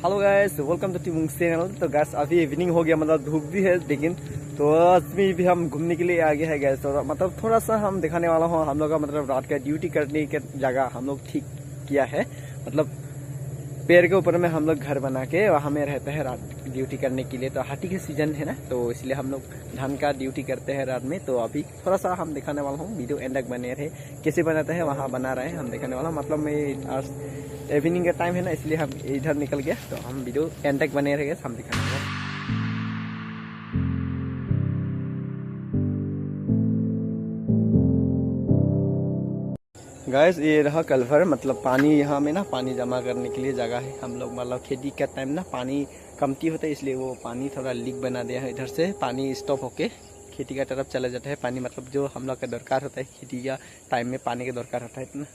Hello guys, welcome to टीमूंग channel. तो guys अभी इवनिंग हो गया, मतलब धूप भी है, लेकिन तो अभी भी हम घूमने के लिए आ गए हैं गाइस। तो मतलब थोड़ा सा हम दिखाने वाला हूँ हम लोग का, मतलब रात का ड्यूटी करने की जगह हम लोग ठीक किया है। मतलब पेड़ के ऊपर में हम लोग घर बना के वहाँ में रहते हैं रात ड्यूटी करने के लिए। तो हाथी के सीजन है ना, तो इसलिए हम लोग धान का ड्यूटी करते हैं रात में। तो अभी थोड़ा सा हम दिखाने वाला हूँ, वीडियो एंड तक बने रहे। कैसे बनाते हैं वहाँ बना रहे हैं, हम दिखाने वाला। मतलब मैं आज इवनिंग का टाइम है ना, इसलिए हम इधर निकल गया। तो हम वीडियो एंड तक बने रहे, हम दिखाने वाला। गाइस ये रहा कल्वर, मतलब पानी यहाँ में ना पानी जमा करने के लिए जगह है। हम लोग मतलब खेती का टाइम ना पानी कमती होता है, इसलिए वो पानी थोड़ा लीक बना दिया है। इधर से पानी स्टॉप होके खेती का तरफ चला जाता है पानी। मतलब जो हम लोग का दरकार होता है खेती का टाइम में पानी का दरकार होता है, इतना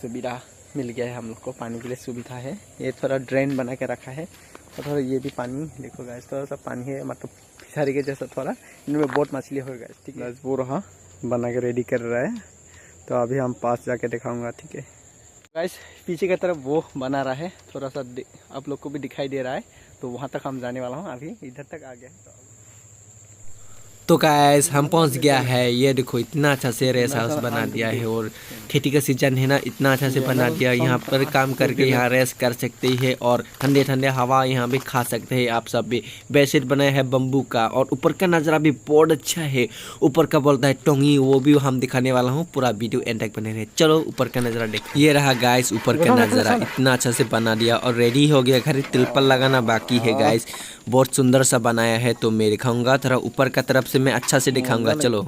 सुविधा मिल गया है हम लोग को, पानी के लिए सुविधा है। ये थोड़ा ड्रेन बना के रखा है। और थोड़ा ये भी पानी देखो गाइस, थोड़ा सा पानी है, मतलब फिशारी के जैसा थोड़ा। इनमें बहुत मछली हो गाइस, ठीक है। वो रहा बना के रेडी कर रहा है, तो अभी हम पास जाके दिखाऊंगा, ठीक है गाइस। पीछे की तरफ वो बना रहा है, थोड़ा सा आप लोग को भी दिखाई दे रहा है। तो वहाँ तक हम जाने वाला हूँ, अभी इधर तक आ गया। तो गाइस हम पहुंच गया है। ये देखो इतना अच्छा से रेस्ट हाउस बना दिया है, और खेती का सीजन है ना, इतना अच्छा से बना दिया। यहाँ पर काम करके यहाँ रेस्ट कर सकते हैं और ठंडे ठंडे हवा यहाँ भी खा सकते हैं आप सब भी। बेडशीट बनाया है बम्बू का, और ऊपर का नज़ारा भी बहुत अच्छा है। ऊपर का बोलता है टोंगी, वो भी हम दिखाने वाला हूँ। पूरा वीडियो एंड तक बने रहे। चलो ऊपर का नज़ारा देखो। ये रहा गाइस ऊपर का नज़ारा, इतना अच्छा से बना दिया और रेडी हो गया। घर तिरपल लगाना बाकी है गाइस, बहुत सुंदर सा बनाया है। तो मैं दिखाऊंगा थोड़ा ऊपर का तरफ से, मैं अच्छा से दिखाऊंगा, चलो।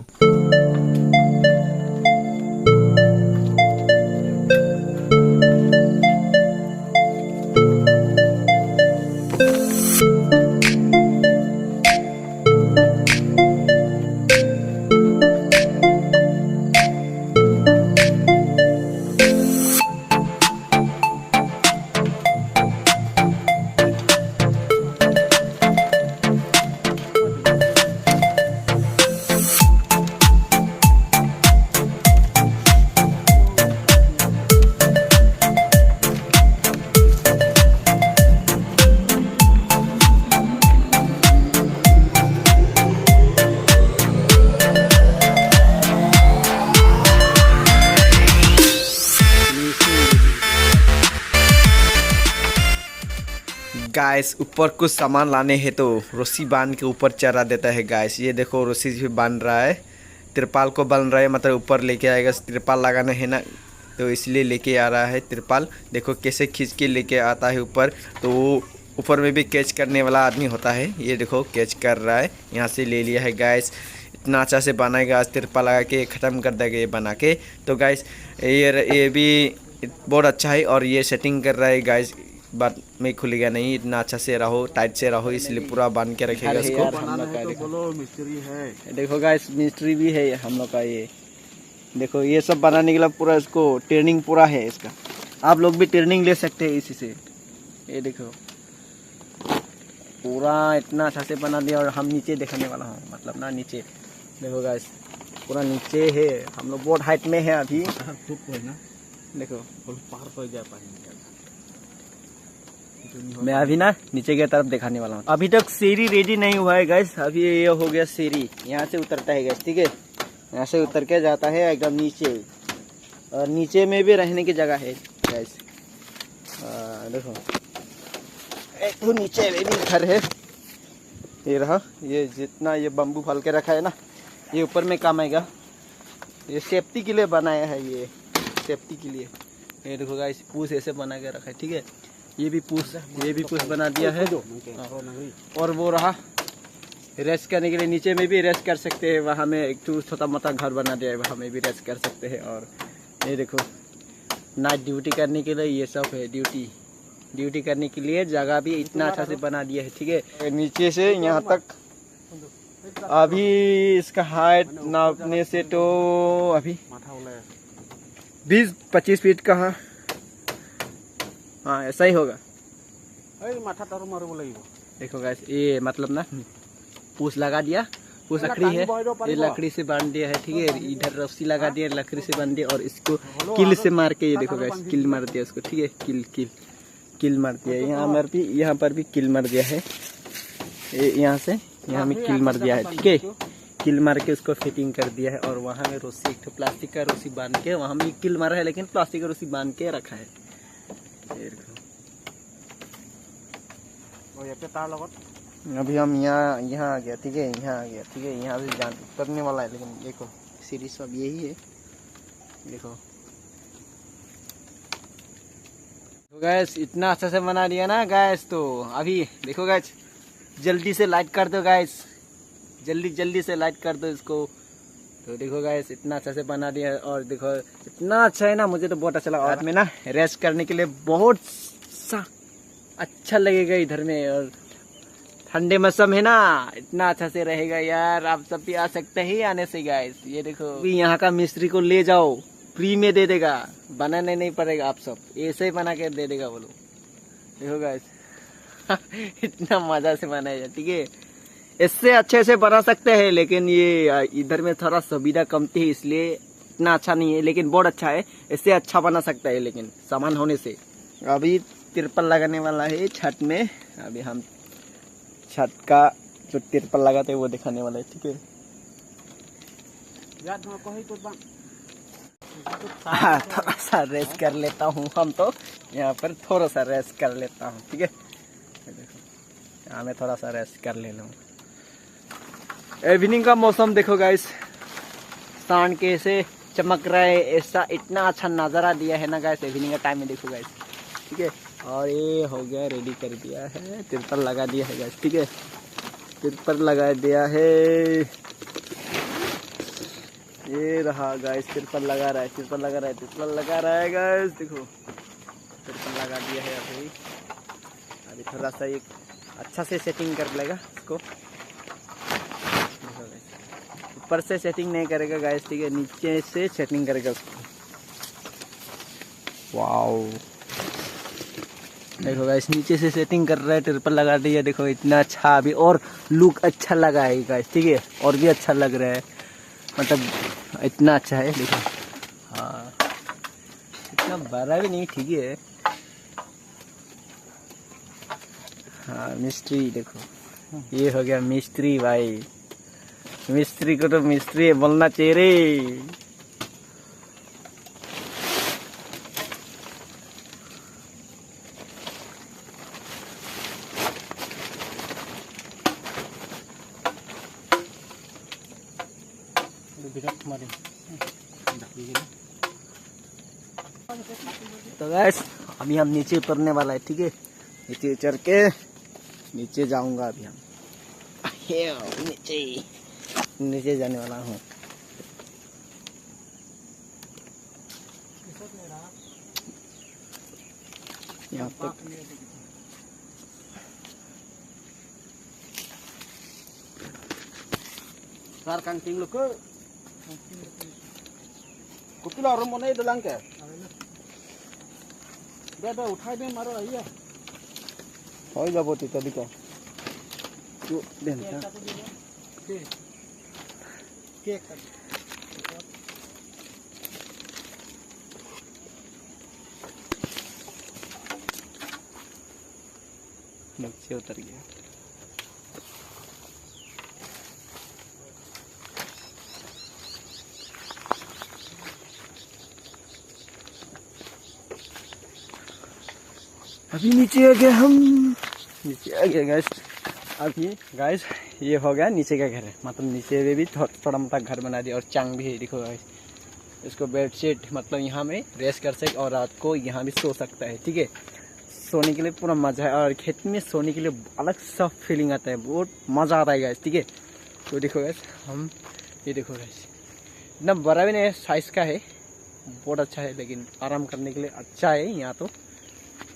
गाइस ऊपर कुछ सामान लाने हैं, तो रस्सी बांध के ऊपर चढ़ा देता है गाइस। ये देखो रस्सी भी बांध रहा है, तिरपाल को बांध रहा है, मतलब ऊपर लेके आएगा। तिरपाल लगाना है ना, तो इसलिए लेके आ रहा है तिरपाल। देखो कैसे खींच के लेके आता है ऊपर। तो वो ऊपर में भी कैच करने वाला आदमी होता है, ये देखो कैच कर रहा है, यहाँ से ले लिया है गाइस। इतना अच्छा से बनाएगा आज, तिरपाल लगा के ख़त्म कर देगा ये बना के। तो गाइस ये भी बहुत अच्छा है, और ये सेटिंग कर रहा है गाइस। बात में खुलेगा नहीं, इतना अच्छा से रहो, टाइट से रहो, इसलिए पूरा बांध के रखेगा इसको। बोलो मिस्त्री है। देखो गाइस मिस्ट्री भी है हम लोग का। ये देखो ये सब बनाने के लिए पूरा इसको ट्रेनिंग पूरा है इसका। आप लोग भी ट्रेनिंग ले सकते हैं इसी से। ये देखो पूरा इतना अच्छा से बना दिया। और हम नीचे दिखाने वाला हूँ, मतलब ना नीचे देखो गाइस, पूरा नीचे है। हम लोग बहुत हाइट में है अभी। देखो पार हो जा पाएंगे। मैं अभी ना नीचे की तरफ दिखाने वाला हूँ। अभी तक सीढ़ी रेडी नहीं हुआ है गैस। अभी ये हो गया सीढ़ी, यहाँ से उतरता है गैस, ठीक है। यहाँ से उतर के जाता है एकदम नीचे, और नीचे में भी रहने की जगह है गैस। देखो एक तो नीचे में भी घर है। ये रहा, ये जितना ये बम्बू फल के रखा है ना, ये ऊपर में काम आएगा। ये सेफ्टी के लिए बनाया है, ये सेफ्टी के लिए। ये देखो गाइस पूछ ऐसे बना के रखा है, ठीक है। ये भी पूछ बना दिया है। और वो रहा रेस्ट करने के लिए, नीचे में भी रेस्ट कर सकते हैं। वहाँ में एक छोटा मोटा घर बना दिया है, वहाँ में भी रेस्ट कर सकते हैं। और ये देखो नाइट ड्यूटी करने के लिए ये सब है। ड्यूटी करने के लिए जगह भी इतना अच्छा से बना दिया है, ठीक है। नीचे से यहाँ तक अभी इसका हाइट नापने से तो अभी 20-25 फीट का है। हाँ ऐसा ही होगा। देखो गाइस ये मतलब ना पूछ लगा दिया, पूछ लकड़ी है, ये लकड़ी से बांध दिया है, ठीक है। इधर रस्सी लगा दिया, लकड़ी से बांध दिया, और इसको किल से मार के, ये देखो गाइस किल मार दिया इसको, ठीक है। किल किल मार दिया है। यहाँ पर भी किल मार दिया है। यहाँ से यहाँ में किल मार दिया है, ठीक है। किल मार के उसको फिटिंग कर दिया है और वहाँ में रस्सी, एक प्लास्टिक का रस्सी बांध के, वहाँ में किल मारा है लेकिन प्लास्टिक का रस्सी बांध के रखा है। अभी हम यहाँ आ गया, ठीक है। यहाँ आ गया, ठीक है। यहाँ से जान करने वाला है, लेकिन देखो सीढ़ी सब यही है, देखो गैस। इतना अच्छा से बना दिया ना गैस। तो अभी देखो गैस, जल्दी से लाइट कर दो गैस, जल्दी से लाइट कर दो इसको। तो देखो गैस, इतना अच्छा से बना दिया। और देखो इतना अच्छा है ना, मुझे तो बहुत अच्छा लगा। रात में ना रेस्ट करने के लिए बहुत सा अच्छा लगेगा इधर में। और ठंडे मौसम है ना, इतना अच्छा से रहेगा यार। आप सब भी आ सकते हैं आने से गैस। ये देखो, यहाँ का मिस्त्री को ले जाओ, फ्री में दे देगा, बनाने नहीं पड़ेगा। आप सब ऐसे ही बना के दे देगा वो लोग। देखो गैस इतना मजा से बनाया, ठीक है। इससे अच्छे से बना सकते हैं, लेकिन ये इधर में थोड़ा सुविधा कमती है, इसलिए इतना अच्छा नहीं है। लेकिन बहुत अच्छा है, इससे अच्छा बना सकता है, लेकिन सामान होने से। अभी तिरपल लगाने वाला है छत में। अभी हम छत का जो तिरपल लगाते हैं वो दिखाने वाला है, ठीक है। थोड़ा सा रेस्ट कर लेता हूँ। हम तो यहाँ पर थोड़ा सा रेस्ट कर लेता हूँ, ठीक है। देखो यहाँ मैं थोड़ा सा रेस्ट कर ले लूँ। इवनिंग का मौसम देखो गाइस, सान कैसे चमक रहा है, ऐसा इतना अच्छा नज़ारा दिया है ना गाइस इवनिंग का टाइम में। देखो गाइस, ठीक है। और ये हो गया, रेडी कर दिया है, तिरपल लगा दिया है गाइस, ठीक है। तिरपल लगा दिया है, ये रहा गाइस। तिरपल लगा रहा है, तिरपल लगा रहा है, तिरपल लगा रहा है गाइस। देखो तिरपल लगा दिया है। अभी थोड़ा सा एक अच्छा से सेटिंग कर लेगा इसको। ऊपर से सेटिंग नहीं करेगा गाइस, ठीक है। नीचे से सेटिंग करेगा उसको। वाओ, देखो गाइस, नीचे से सेटिंग कर रहा है, तिरपल लगा दिया। देखो इतना अच्छा, अभी और लुक अच्छा लगा है गाइस, ठीक है। और भी अच्छा लग रहा है, मतलब इतना अच्छा है। देखो हाँ, इतना बड़ा भी नहीं, ठीक है। हाँ मिस्त्री, देखो ये हो गया मिस्त्री भाई। मिस्त्री को तो मिस्त्री बोलना चाहिए रे। तो गैस अभी हम नीचे उतरने वाला है, ठीक है। नीचे उतर के नीचे जाऊंगा। अभी हम नीचे जाने वाला हूँ। यहाँ तक sar kancing lu ke kupi lah orang mana itu langka dia uthai deh maro aja हो जाबो ती तभी का तो देन के नीचे उतर गया। अभी नीचे आ गया, हम नीचे आ गया गाइस। अभी गाइस ये हो गया नीचे का घर है, मतलब नीचे में भी थोड़ा मोटा घर बना दिया और चांग भी है। देखो गाइस, इसको बेडशीट मतलब यहाँ में रेस्ट कर सकते और रात को यहाँ भी सो सकता है, ठीक है। सोने के लिए पूरा मजा है और खेत में सोने के लिए अलग सा फीलिंग आता है, बहुत मज़ा आता है गाइस, ठीक है। तो देखो गाइस, हम ये देखो गाइस, इतना बड़ा भी नहीं है, साइज़ का है, बहुत अच्छा है, लेकिन आराम करने के लिए अच्छा है यहाँ तो,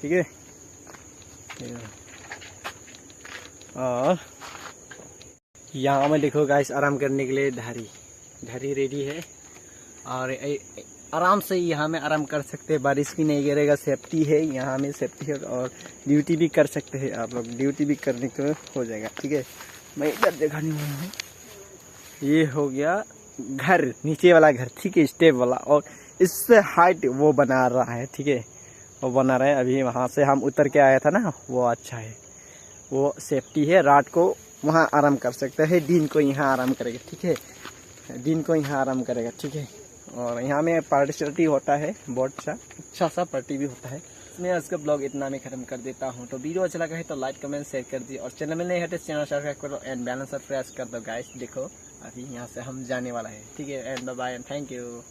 ठीक है। और यहाँ में देखो गाइस, आराम करने के लिए धारी रेडी है और आराम से यहाँ में आराम कर सकते हैं, बारिश भी नहीं गिरेगा, सेफ्टी है यहाँ में, सेफ्टी है। और ड्यूटी भी कर सकते हैं आप लोग, ड्यूटी भी करने को हो जाएगा, ठीक है। मैं इधर दिखाने वाला हूँ, ये हो गया घर, नीचे वाला घर, ठीक है, स्टेप वाला। और इससे हाइट वो बना रहा है, ठीक है, वो बना रहे। अभी वहाँ से हम उतर के आया था ना, वो अच्छा है, वो सेफ्टी है। रात को वहाँ आराम कर सकते हैं, दिन को यहाँ आराम करेगा, ठीक है, दिन को यहाँ आराम करेगा, ठीक है। और यहाँ में पार्टी शार्टी होता है, बहुत अच्छा सा पार्टी भी होता है। मैं आज का ब्लॉग इतना में खत्म कर देता हूँ। तो वीडियो अच्छा लगा है तो लाइक कमेंट शेयर कर दिए, और चैनल में नहीं है तो चैनल सब्सक्राइब करो एंड बैलेंस प्रेस कर दो गाइस। देखो अभी यहाँ से हम जाने वाला है, ठीक है। And bye bye and thank you.